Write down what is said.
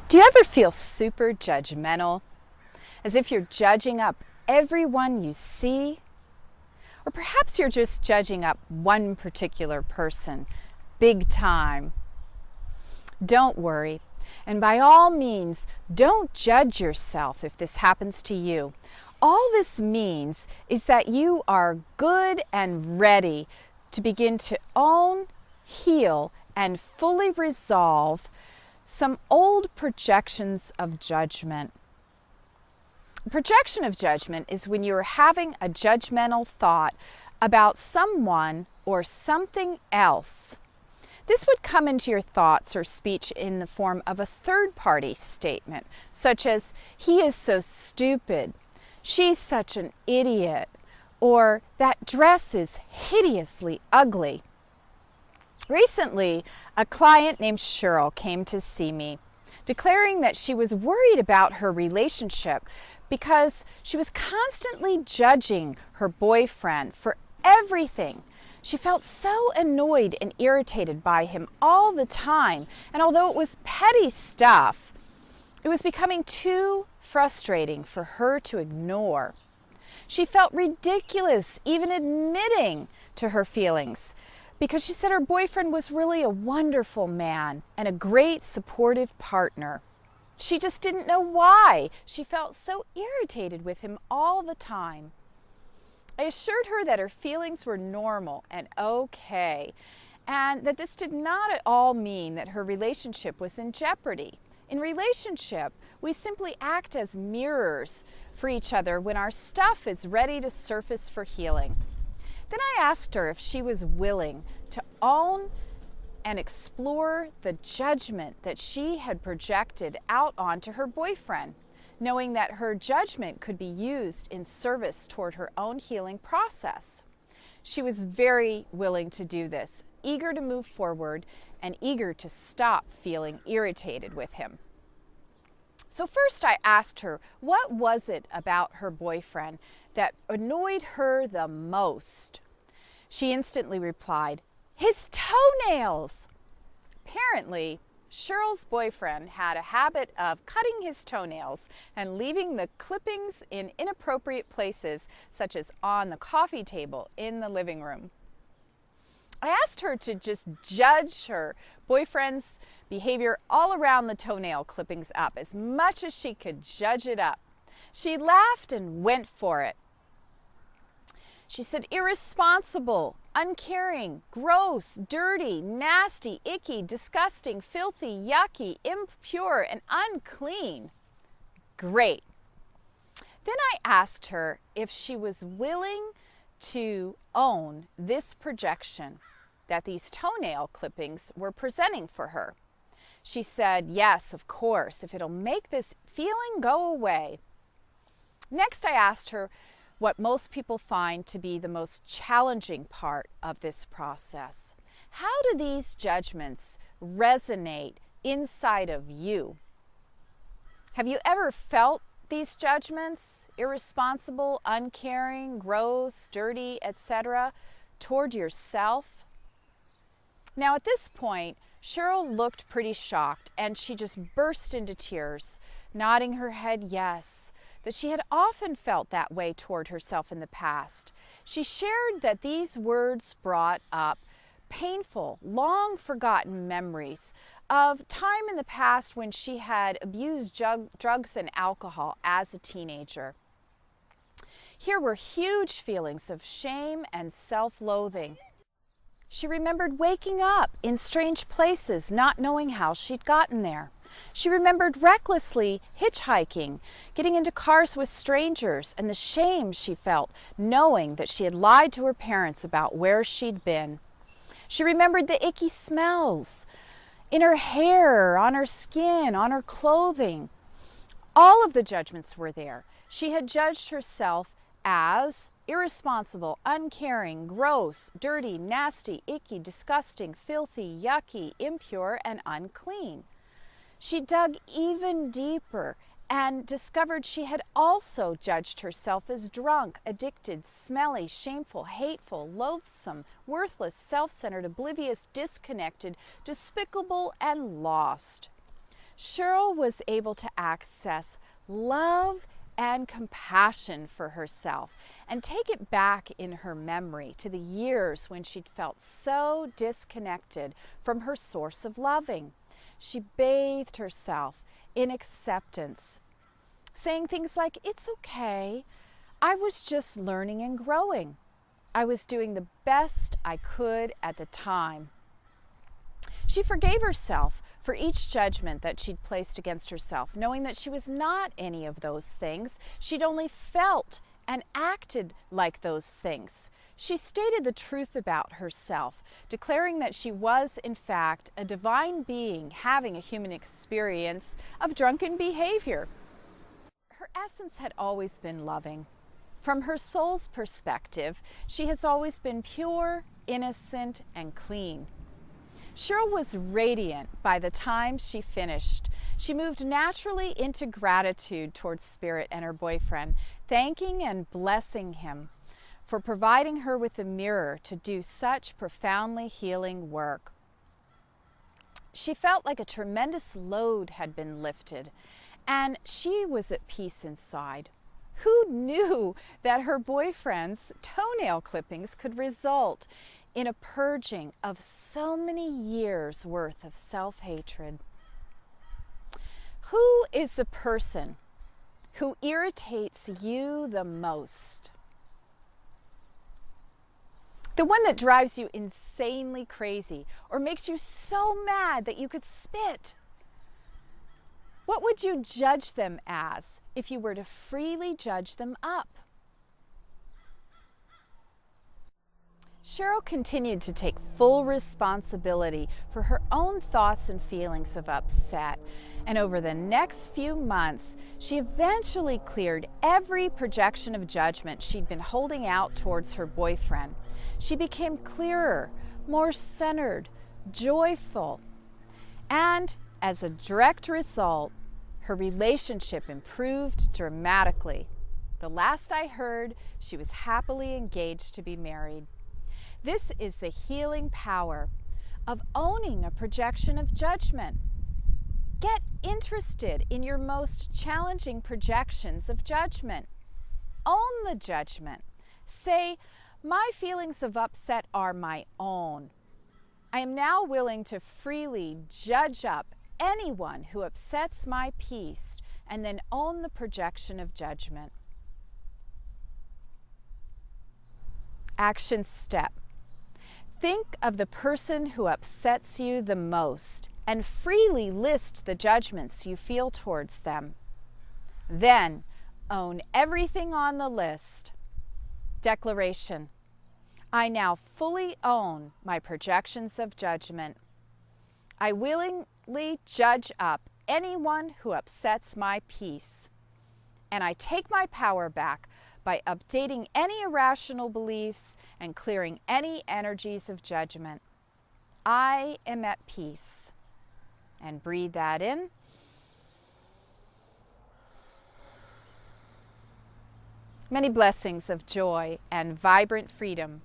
Do you ever feel super judgmental, as if you're judging up everyone you see? Or perhaps you're just judging up one particular person, big time. Don't worry, and by all means, don't judge yourself if this happens to you. All this means is that you are good and ready to begin to own, heal, and fully resolve some old projections of judgment. A projection of judgment is when you're having a judgmental thought about someone or something else. This would come into your thoughts or speech in the form of a third-party statement, such as, "He is so stupid," "She's such an idiot," or "That dress is hideously ugly." Recently, a client named Cheryl came to see me, declaring that she was worried about her relationship because she was constantly judging her boyfriend for everything. She felt so annoyed and irritated by him all the time, and although it was petty stuff, it was becoming too frustrating for her to ignore. She felt ridiculous even admitting to her feelings, because she said her boyfriend was really a wonderful man and a great supportive partner. She just didn't know why she felt so irritated with him all the time. I assured her that her feelings were normal and okay, and that this did not at all mean that her relationship was in jeopardy. In relationship, we simply act as mirrors for each other when our stuff is ready to surface for healing. Then I asked her if she was willing to own and explore the judgment that she had projected out onto her boyfriend, knowing that her judgment could be used in service toward her own healing process. She was very willing to do this, eager to move forward and eager to stop feeling irritated with him. So first I asked her, what was it about her boyfriend that annoyed her the most? She instantly replied, "His toenails!" Apparently, Cheryl's boyfriend had a habit of cutting his toenails and leaving the clippings in inappropriate places, such as on the coffee table in the living room. I asked her to just judge her boyfriend's behavior all around the toenail clippings up, as much as she could judge it up. She laughed and went for it. She said, "Irresponsible, uncaring, gross, dirty, nasty, icky, disgusting, filthy, yucky, impure, and unclean." Great. Then I asked her if she was willing to own this projection that these toenail clippings were presenting for her. She said, "Yes, of course, if it'll make this feeling go away." Next, I asked her what most people find to be the most challenging part of this process. How do these judgments resonate inside of you? Have you ever felt these judgments, irresponsible, uncaring, gross, dirty, etc., toward yourself? Now at this point, Cheryl looked pretty shocked, and she just burst into tears, nodding her head yes, that she had often felt that way toward herself in the past. She shared that these words brought up painful, long forgotten memories of time in the past when she had abused drugs and alcohol as a teenager. Here were huge feelings of shame and self-loathing. She remembered waking up in strange places, not knowing how she'd gotten there. She remembered recklessly hitchhiking, getting into cars with strangers, and the shame she felt knowing that she had lied to her parents about where she'd been. She remembered the icky smells in her hair, on her skin, on her clothing. All of the judgments were there. She had judged herself as irresponsible, uncaring, gross, dirty, nasty, icky, disgusting, filthy, yucky, impure, and unclean. She dug even deeper and discovered she had also judged herself as drunk, addicted, smelly, shameful, hateful, loathsome, worthless, self-centered, oblivious, disconnected, despicable, and lost. Cheryl was able to access love and compassion for herself and take it back in her memory to the years when she'd felt so disconnected from her source of loving. She bathed herself in acceptance, saying things like, "It's okay. I was just learning and growing. I was doing the best I could at the time." She forgave herself for each judgment that she'd placed against herself, knowing that she was not any of those things. She'd only felt and acted like those things. She stated the truth about herself, declaring that she was, in fact, a divine being having a human experience of drunken behavior. Her essence had always been loving. From her soul's perspective, she has always been pure, innocent, and clean. Cheryl was radiant by the time she finished. She moved naturally into gratitude towards Spirit and her boyfriend, thanking and blessing him for providing her with a mirror to do such profoundly healing work. She felt like a tremendous load had been lifted, and she was at peace inside. Who knew that her boyfriend's toenail clippings could result in a purging of so many years' worth of self-hatred? Who is the person who irritates you the most? The one that drives you insanely crazy or makes you so mad that you could spit? What would you judge them as if you were to freely judge them up? Cheryl continued to take full responsibility for her own thoughts and feelings of upset, and over the next few months, she eventually cleared every projection of judgment she'd been holding out towards her boyfriend. She became clearer, more centered, joyful, and as a direct result, her relationship improved dramatically. The last I heard, she was happily engaged to be married. This is the healing power of owning a projection of judgment. Get interested in your most challenging projections of judgment. Own the judgment. Say, "My feelings of upset are my own. I am now willing to freely judge up anyone who upsets my peace," and then own the projection of judgment. Action step. Think of the person who upsets you the most and freely list the judgments you feel towards them. Then own everything on the list. Declaration. I now fully own my projections of judgment. I willingly judge up anyone who upsets my peace. And I take my power back by updating any irrational beliefs and clearing any energies of judgment. I am at peace. And breathe that in. Many blessings of joy and vibrant freedom